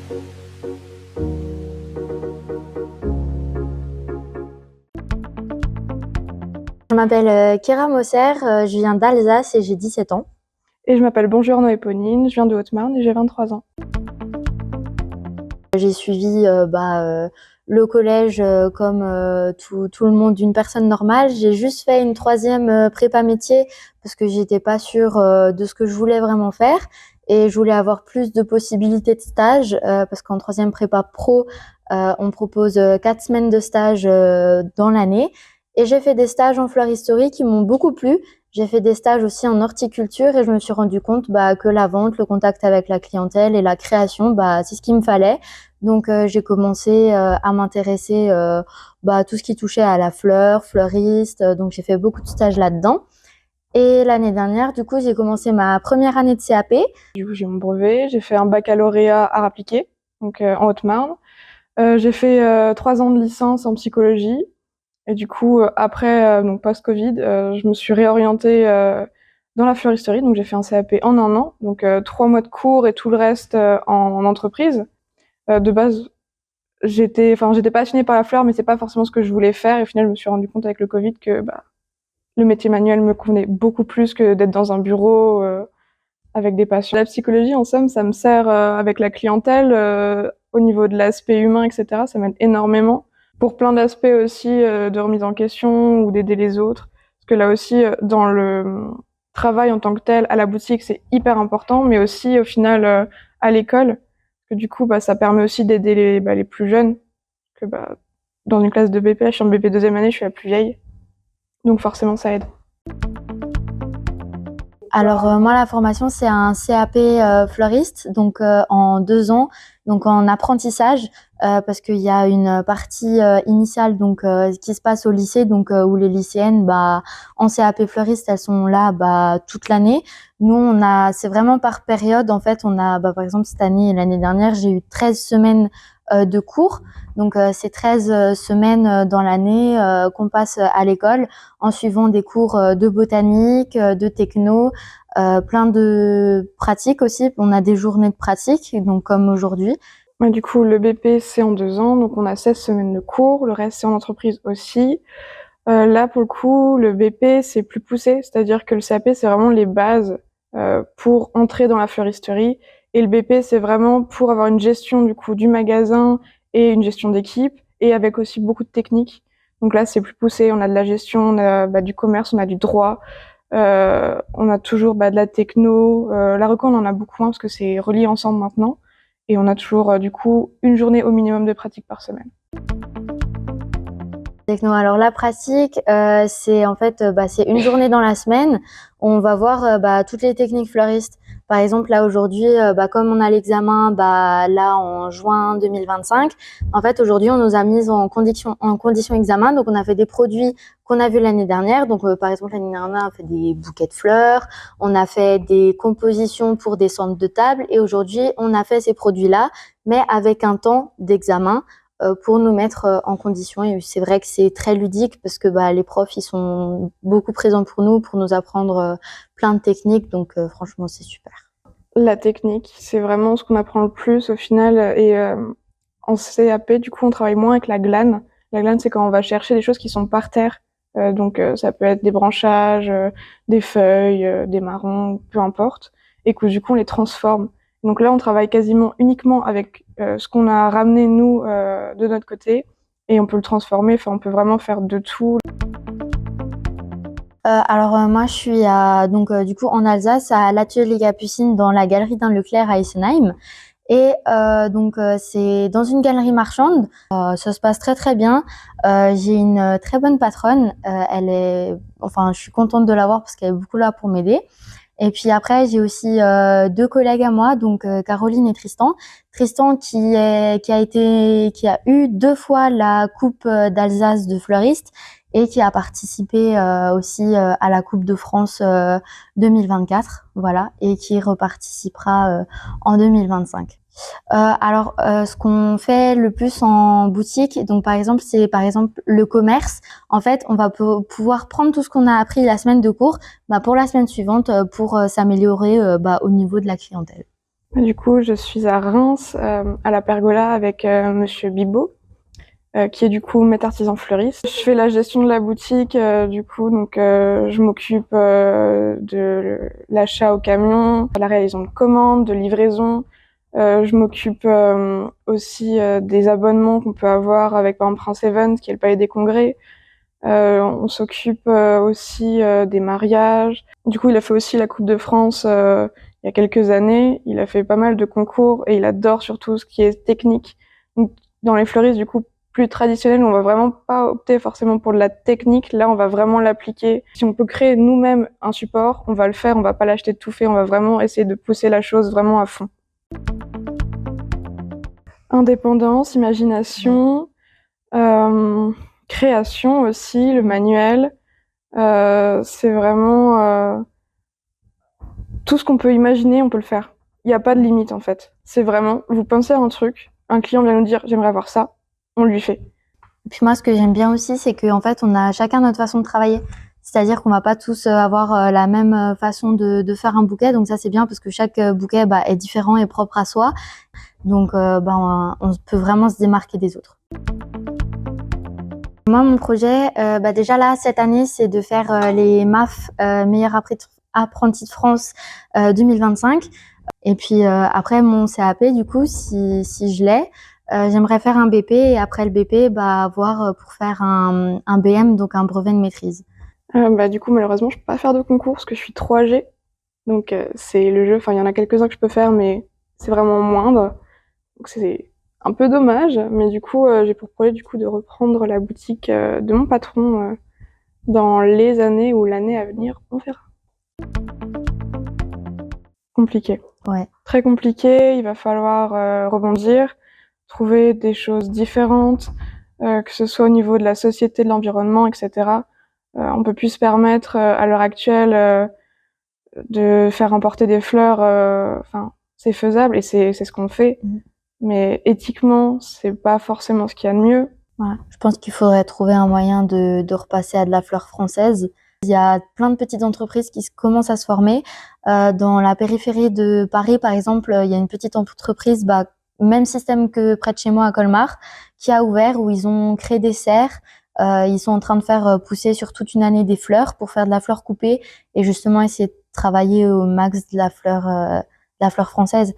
Je m'appelle Kéra Moser, je viens d'Alsace et j'ai 17 ans. Et je m'appelle Bonjour Noéponine, je viens de Haute-Marne et j'ai 23 ans. J'ai suivi le collège comme tout le monde d'une personne normale. J'ai juste fait une troisième prépa métier parce que j'étais pas sûre de ce que je voulais vraiment faire et je voulais avoir plus de possibilités de stage parce qu'en troisième prépa pro, on propose 4 semaines de stage dans l'année. Et j'ai fait des stages en floristerie qui m'ont beaucoup plu. J'ai fait des stages aussi en horticulture et je me suis rendu compte que la vente, le contact avec la clientèle et la création, c'est ce qu'il me fallait. Donc j'ai commencé à m'intéresser à tout ce qui touchait à la fleur, fleuriste. Donc j'ai fait beaucoup de stages là-dedans. Et l'année dernière, du coup, j'ai commencé ma première année de CAP. Du coup, j'ai mon brevet, j'ai fait un baccalauréat art appliqué, donc en Haute-Marne. J'ai fait 3 ans de licence en psychologie. Et du coup, après, donc post-Covid, je me suis réorientée dans la fleuristerie. Donc j'ai fait un CAP en 1 an, donc 3 mois de cours et tout le reste en entreprise. De base, j'étais passionnée par la fleur, mais c'est pas forcément ce que je voulais faire. Et au final, je me suis rendu compte avec le Covid que le métier manuel me convenait beaucoup plus que d'être dans un bureau avec des patients. La psychologie, en somme, ça me sert avec la clientèle, au niveau de l'aspect humain, etc. Ça m'aide énormément. Pour plein d'aspects aussi de remise en question ou d'aider les autres. Parce que là aussi, dans le travail en tant que tel, à la boutique, c'est hyper important, mais aussi au final à l'école. Que du coup, ça permet aussi d'aider les plus jeunes. Que dans une classe de BP, je suis en BP deuxième année, je suis la plus vieille. Donc forcément, ça aide. Alors moi, la formation, c'est un CAP fleuriste, donc en 2 ans, donc en apprentissage, parce qu'il y a une partie initiale donc qui se passe au lycée, donc où les lycéennes, en CAP fleuriste, elles sont là toute l'année. Nous, c'est vraiment par période. En fait, on a, par exemple, cette année et l'année dernière, j'ai eu 13 semaines de cours. Donc, c'est 13 semaines dans l'année qu'on passe à l'école en suivant des cours de botanique, de techno, plein de pratiques aussi. On a des journées de pratique, donc comme aujourd'hui. Du coup, le BP, c'est en 2 ans, donc on a 16 semaines de cours. Le reste, c'est en entreprise aussi. Là, pour le coup, le BP, c'est plus poussé, c'est-à-dire que le CAP, c'est vraiment les bases pour entrer dans la fleuristerie. Et le BP, c'est vraiment pour avoir une gestion du coup du magasin et une gestion d'équipe, et avec aussi beaucoup de techniques. Donc là, c'est plus poussé, on a de la gestion, on a du commerce, on a du droit, on a toujours de la techno. La reco, on en a beaucoup moins parce que c'est relié ensemble maintenant. Et on a toujours du coup une journée au minimum de pratique par semaine. Techno. Alors la pratique, c'est en fait c'est une journée dans la semaine. On va voir toutes les techniques fleuristes. Par exemple, là aujourd'hui, comme on a l'examen là en juin 2025, en fait aujourd'hui on nous a mis en condition examen. Donc on a fait des produits qu'on a vus l'année dernière. Donc par exemple l'année dernière on a fait des bouquets de fleurs, on a fait des compositions pour des centres de table et aujourd'hui on a fait ces produits-là, mais avec un temps d'examen pour nous mettre en condition. Et c'est vrai que c'est très ludique parce que les profs ils sont beaucoup présents pour nous apprendre plein de techniques. Donc franchement c'est super. La technique, c'est vraiment ce qu'on apprend le plus au final. Et en CAP, du coup, on travaille moins avec la glane. La glane, c'est quand on va chercher des choses qui sont par terre. Donc ça peut être des branchages, des feuilles, des marrons, peu importe. Et que du coup, on les transforme. Donc là, on travaille quasiment uniquement avec ce qu'on a ramené, nous, de notre côté. Et on peut le transformer, enfin, on peut vraiment faire de tout. Alors moi je suis du coup en Alsace à l'atelier Les Capucines dans la galerie d'Anne-Leclerc à Essenheim. Et c'est dans une galerie marchande. Ça se passe très très bien. J'ai une très bonne patronne. Je suis contente de l'avoir parce qu'elle est beaucoup là pour m'aider. Et puis après, j'ai aussi 2 collègues à moi, donc Caroline et Tristan. Tristan qui a eu 2 fois la Coupe d'Alsace de fleuriste et qui a participé aussi à la Coupe de France 2024, voilà, et qui reparticipera en 2025. Ce qu'on fait le plus en boutique, donc c'est le commerce. En fait, on va pouvoir prendre tout ce qu'on a appris la semaine de cours pour la semaine suivante pour s'améliorer au niveau de la clientèle. Du coup, je suis à Reims, à la Pergola avec Monsieur Bibot, qui est du coup maître artisan fleuriste. Je fais la gestion de la boutique, du coup, donc je m'occupe de l'achat au camion, la réalisation de commandes, de livraison. Je m'occupe aussi des abonnements qu'on peut avoir avec par exemple Prince Event, qui est le Palais des Congrès. On s'occupe aussi des mariages. Du coup, il a fait aussi la Coupe de France il y a quelques années. Il a fait pas mal de concours et il adore surtout ce qui est technique. Donc, dans les fleuristes, du coup, plus traditionnels, on va vraiment pas opter forcément pour de la technique. Là, on va vraiment l'appliquer. Si on peut créer nous-mêmes un support, on va le faire. On va pas l'acheter tout fait. On va vraiment essayer de pousser la chose vraiment à fond. Indépendance, imagination, création aussi, le manuel. C'est vraiment tout ce qu'on peut imaginer, on peut le faire. Il n'y a pas de limite en fait. C'est vraiment, vous pensez à un truc, un client vient nous dire j'aimerais avoir ça, on lui fait. Et puis moi, ce que j'aime bien aussi, c'est qu'en fait, on a chacun notre façon de travailler. C'est-à-dire qu'on va pas tous avoir la même façon de faire un bouquet. Donc ça, c'est bien parce que chaque bouquet est différent et propre à soi. Donc on peut vraiment se démarquer des autres. Moi, mon projet, déjà là, cette année, c'est de faire les MAF, meilleurs apprentis de France 2025. Et puis après mon CAP, du coup, si je l'ai, j'aimerais faire un BP et après le BP, voir pour faire un BM, donc un brevet de maîtrise. Du coup, malheureusement, je peux pas faire de concours parce que je suis trop âgée. Donc c'est le jeu, enfin il y en a quelques-uns que je peux faire, mais c'est vraiment moindre. Donc c'est un peu dommage, mais du coup, j'ai pour projet du coup de reprendre la boutique de mon patron dans les années ou l'année à venir, on verra. Compliqué. Ouais. Très compliqué, il va falloir rebondir, trouver des choses différentes, que ce soit au niveau de la société, de l'environnement, etc. On peut plus se permettre à l'heure actuelle de faire importer des fleurs, enfin c'est faisable et c'est ce qu'on fait, mais éthiquement c'est pas forcément ce qu'il y a de mieux. Voilà. Je pense qu'il faudrait trouver un moyen de repasser à de la fleur française. Il y a plein de petites entreprises qui commencent à se former. Dans la périphérie de Paris, par exemple, il y a une petite entreprise, même système que près de chez moi à Colmar, qui a ouvert, où ils ont créé des serres. Ils sont en train de faire pousser sur toute une année des fleurs pour faire de la fleur coupée et justement essayer de travailler au max de la fleur française.